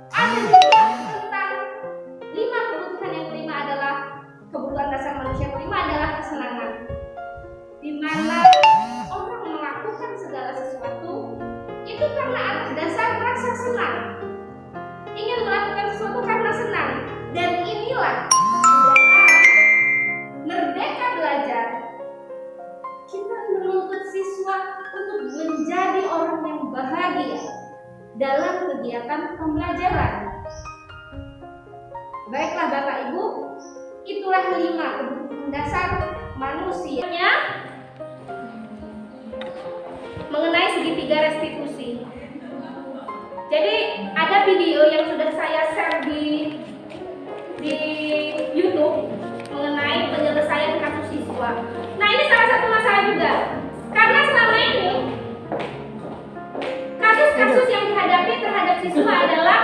ada juga tentang 5 kebutuhan yang kelima adalah kebutuhan menjadi orang yang bahagia dalam kegiatan pembelajaran. Baiklah Bapak Ibu, itulah 5 kebutuhan dasar manusia mengenai segitiga restitusi. Jadi ada video yang sudah saya share di YouTube mengenai penyelesaian kasus siswa. Nah, ini salah satu masalah juga, karena selama ini kasus-kasus yang dihadapi terhadap siswa adalah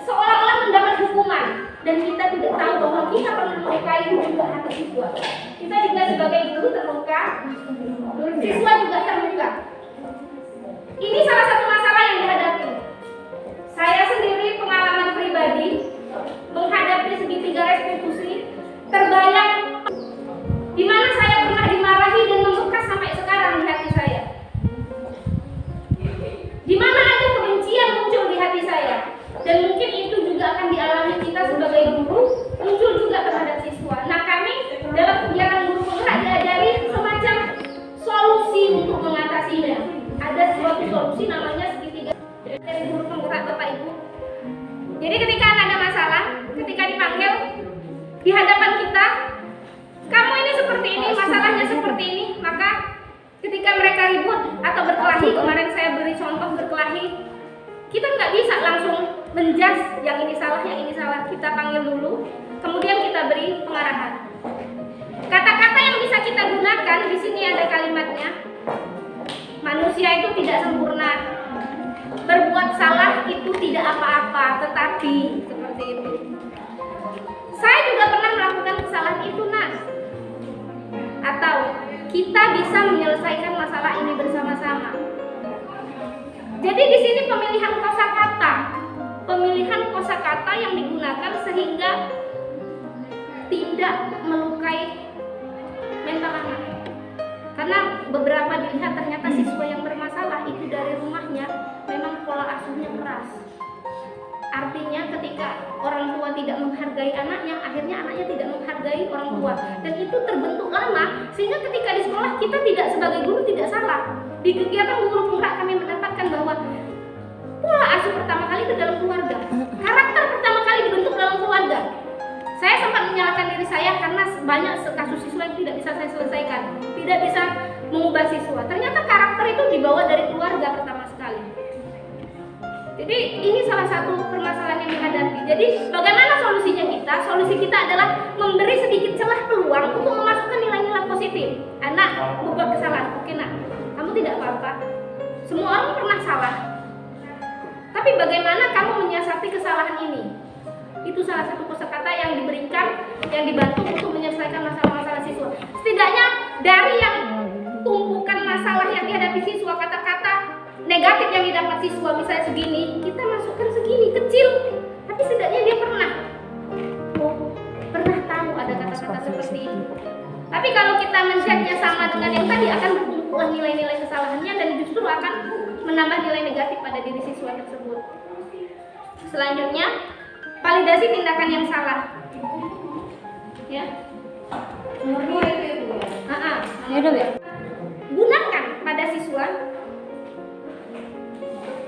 seolah-olah mendapat hukuman, dan kita tidak tahu bahwa kita perlu melukai juga hati siswa. Kita juga sebagai guru terluka, siswa juga terluka. Ini salah satu masalah yang dihadapi. Saya sendiri pengalaman pribadi menghadapi segitiga restitusi, terbayang di mana saya pernah dimarahi dan membekas sampai sekarang di hati saya. Di mana ada kebencian muncul di hati saya, dan mungkin itu juga akan dialami kita sebagai guru, muncul juga terhadap siswa. Nah, kami dalam kegiatan guru penggerak diajari semacam solusi untuk mengatasinya. Ada suatu solusi namanya segitiga dari guru penggerak Bapak Ibu. Jadi ketika ada masalah, ketika dipanggil di hadapan kita, kamu ini seperti ini, masalahnya seperti ini, maka ketika mereka ribut atau berkelahi, kemarin saya beri contoh berkelahi, kita nggak bisa langsung menjas yang ini salah, kita panggil dulu, kemudian kita beri pengarahan. Kata-kata yang bisa kita gunakan di sini ada kalimatnya. Manusia itu tidak sempurna. Berbuat salah itu tidak apa-apa, tetapi seperti itu. Saya juga pernah melakukan kesalahan itu, Nak. Atau kita bisa menyelesaikan masalah ini bersama-sama. Jadi di sini pemilihan kosakata yang digunakan sehingga tidak melukai mental anak. Karena beberapa dilihat ternyata siswa yang bermasalah itu dari rumahnya memang pola asuhnya keras. Artinya ketika orang tua tidak menghargai anaknya, akhirnya anaknya tidak menghargai orang tua, dan itu terbentuk lama sehingga ketika di sekolah kita tidak sebagai guru tidak salah. Di kegiatan guru penggerak kami mendapatkan bahwa pola asuh pertama kali itu dalam keluarga, karakter pertama kali dibentuk dalam keluarga. Saya sempat menyalahkan diri saya karena banyak kasus siswa yang tidak bisa saya selesaikan, tidak bisa mengubah siswa. Ternyata karakter itu dibawa dari keluarga pertama sekali. Jadi ini salah satu permasalahan yang dihadapi. Jadi bagaimana solusinya kita? Solusi kita adalah memberi sedikit celah peluang untuk memasukkan nilai-nilai positif. Anak membuat kesalahan, oke Nak, kamu tidak apa-apa. Semua orang pernah salah. Tapi bagaimana kamu menyiasati kesalahan ini? Itu salah satu kosakata yang diberikan, yang dibantu untuk menyelesaikan masalah-masalah siswa. Setidaknya dari yang tumpukan masalah yang dihadapi siswa, kata-kata negatif yang didapat siswa misalnya segini, kita masukkan segini, kecil. Tapi setidaknya dia pernah tahu ada kata-kata seperti itu. Tapi kalau kita men-share-nya sama dengan yang tadi, akan bertumpulah nilai-nilai kesalahannya dan justru akan menambah nilai negatif pada diri siswa tersebut. Selanjutnya, validasi tindakan yang salah. Ya. Gunakan pada siswa.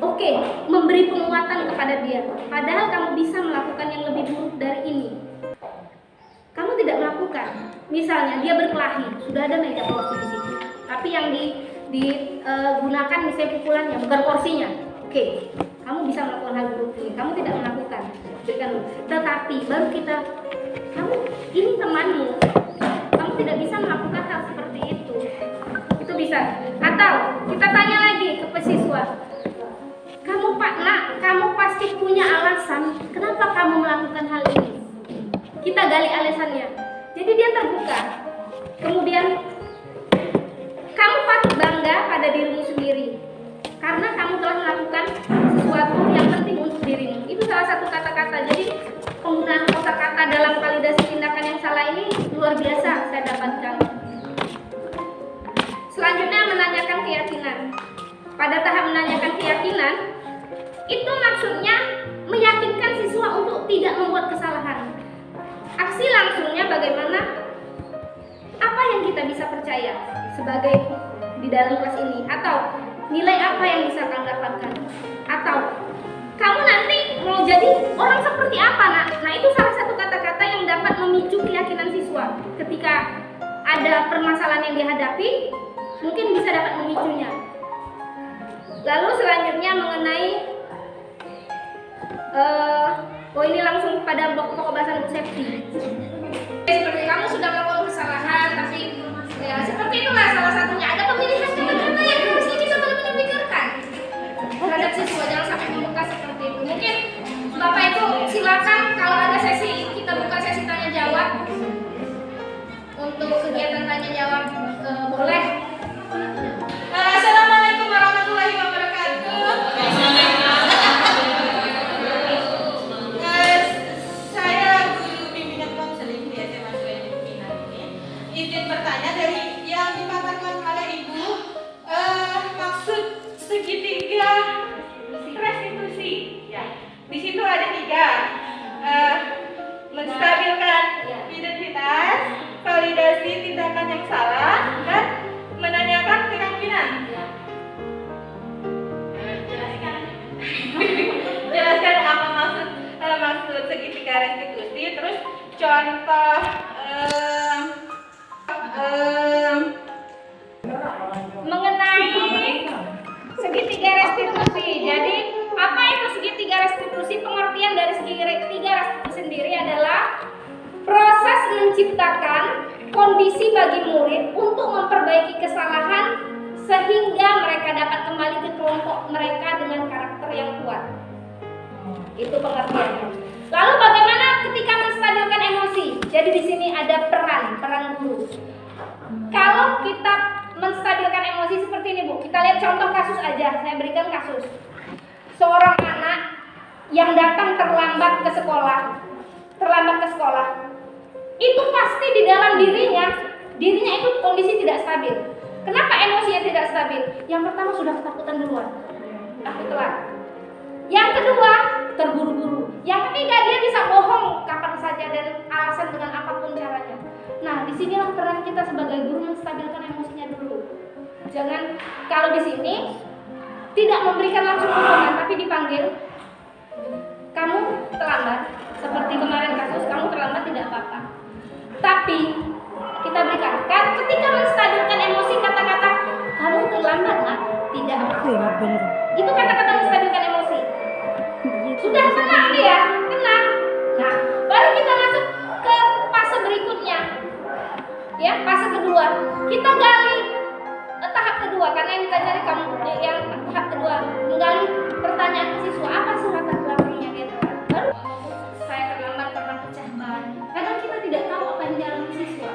Oke, memberi penguatan kepada dia. Padahal kamu bisa melakukan yang lebih buruk dari ini. Kamu tidak melakukan. Misalnya dia berkelahi, sudah ada meja kursi di situ. Tapi yang digunakan misalnya pukulannya, bukan kursinya. Oke, kamu bisa melakukan hal buruk ini. Kamu tidak melakukan. Tetapi baru kamu ini temanmu. Kamu tidak bisa melakukan hal seperti itu. Itu bisa. Atau kita tanya lagi ke siswa. Kamu Pak Nak, kamu pasti punya alasan kenapa kamu melakukan hal ini. Kita gali alasannya. Jadi dia terbuka. Kemudian kamu patut bangga pada dirimu sendiri karena kamu telah melakukan sesuatu yang penting untuk dirimu. Itu salah satu kata-kata. Jadi penggunaan kata-kata dalam validasi tindakan yang salah ini luar biasa saya dapatkan. Selanjutnya menanyakan keyakinan. Pada tahap menanyakan keyakinan, itu maksudnya meyakinkan siswa untuk tidak membuat kesalahan. Aksi langsungnya bagaimana? Apa yang kita bisa percaya sebagai di dalam kelas ini, atau nilai apa yang bisa kamu dapatkan, atau kamu nanti mau jadi orang seperti apa, nak? Nah, itu salah satu kata-kata yang dapat memicu keyakinan siswa ketika ada permasalahan yang dihadapi, mungkin bisa dapat memicunya. Lalu selanjutnya mengenai ini langsung pada pokok bahasan Bu Septi. Seperti kamu sudah melakukan kesalahan, tapi ya seperti itulah salah satunya ada pemilihan kata-kata yang harusnya kita benar-benar pikirkan terhadap siswa, jangan sampai membekas seperti itu. Mungkin Bapak Ibu silakan kalau ada sesi, kita buka sesi tanya jawab untuk kegiatan tanya jawab, boleh. Assalamualaikum warahmatullahi wabarakatuh. Saya guru bimbingan konseling di SMA Suliani Pinang ini. Izin bertanya dari yang dipaparkan oleh Ibu, maksud segitiga restitusi. Ya, di situ ada 3. Menstabilkan identitas, validasi tindakan yang salah, dan menanyakan kemungkinan. Jelaskan apa maksud segitiga restitusi, terus contoh Mengenai segitiga restitusi. Jadi, apa itu segitiga restitusi? Pengertian dari segitiga restitusi sendiri adalah proses menciptakan kondisi bagi murid untuk memperbaiki kesalahan sehingga mereka dapat kembali ke kelompok mereka dengan karakter yang kuat. Itu pengertiannya. Lalu bagaimana ketika menstabilkan emosi? Jadi di sini ada peran guru. Kalau kita menstabilkan emosi seperti ini, Bu, kita lihat contoh kasus aja. Saya berikan kasus. Seorang anak yang datang terlambat ke sekolah, itu pasti di dalam dirinya itu kondisi tidak stabil. Kenapa emosinya tidak stabil? Yang pertama sudah ketakutan duluan, takut telat. Yang kedua terburu-buru. Yang ketiga dia bisa bohong kapan saja dan alasan dengan apapun caranya. Nah, disinilah peran kita sebagai guru menstabilkan emosinya dulu. Jangan kalau di sini tidak memberikan langsung hukuman, tapi dipanggil. Kamu terlambat, seperti kemarin kasus, kamu terlambat tidak apa-apa. Tapi kita berikan, ketika menstabilkan emosi, kata-kata kamu terlambat, nak, tidak apa-apa. Itu kata-kata menstabilkan emosi. Sudah tenang dia, tenang. Nah, baru kita masuk ke fase berikutnya. Ya, fase kedua. Kita gali tahap kedua, karena yang kita cari kamu yang tahap kedua, menggali pertanyaan ke siswa, apa sih latar belakangnya dia telat. Baru saya terlambat karena pecah ban. Kadang kita tidak tahu apa yang dialami siswa.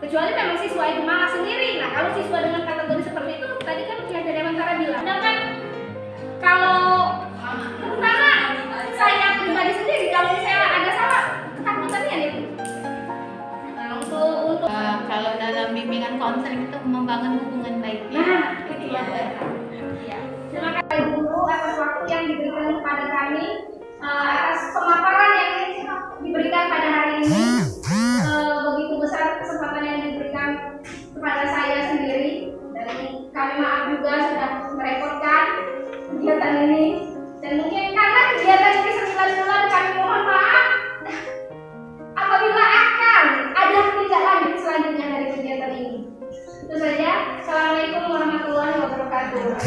Kecuali memang siswa itu malas sendiri. Nah, kalau siswa dengan kategori seperti itu, tadi kan Ki Hajar Dewantara bilang. Sedangkan kalau terutama saya pribadi sendiri, kalau misalnya ada salah, ketakutannya nih. Nah, untuk kalau dalam bimbingan konseling itu membangun hubungan baik. nah, itu ya. Ya. Terima kasih guru atas waktu yang diberikan kepada kami, atas pemaparan yang diberikan pada hari ini. Begitu besar kesempatan yang diberikan kepada saya sendiri, dan kami maaf juga sudah merepotkan kegiatan ini. Dan mungkin karena kegiatan ini sembilan kami mohon maaf apabila akan ada tindak lanjut selanjutnya dari kegiatan ini. Itu saja. Assalamualaikum warahmatullahi wabarakatuh.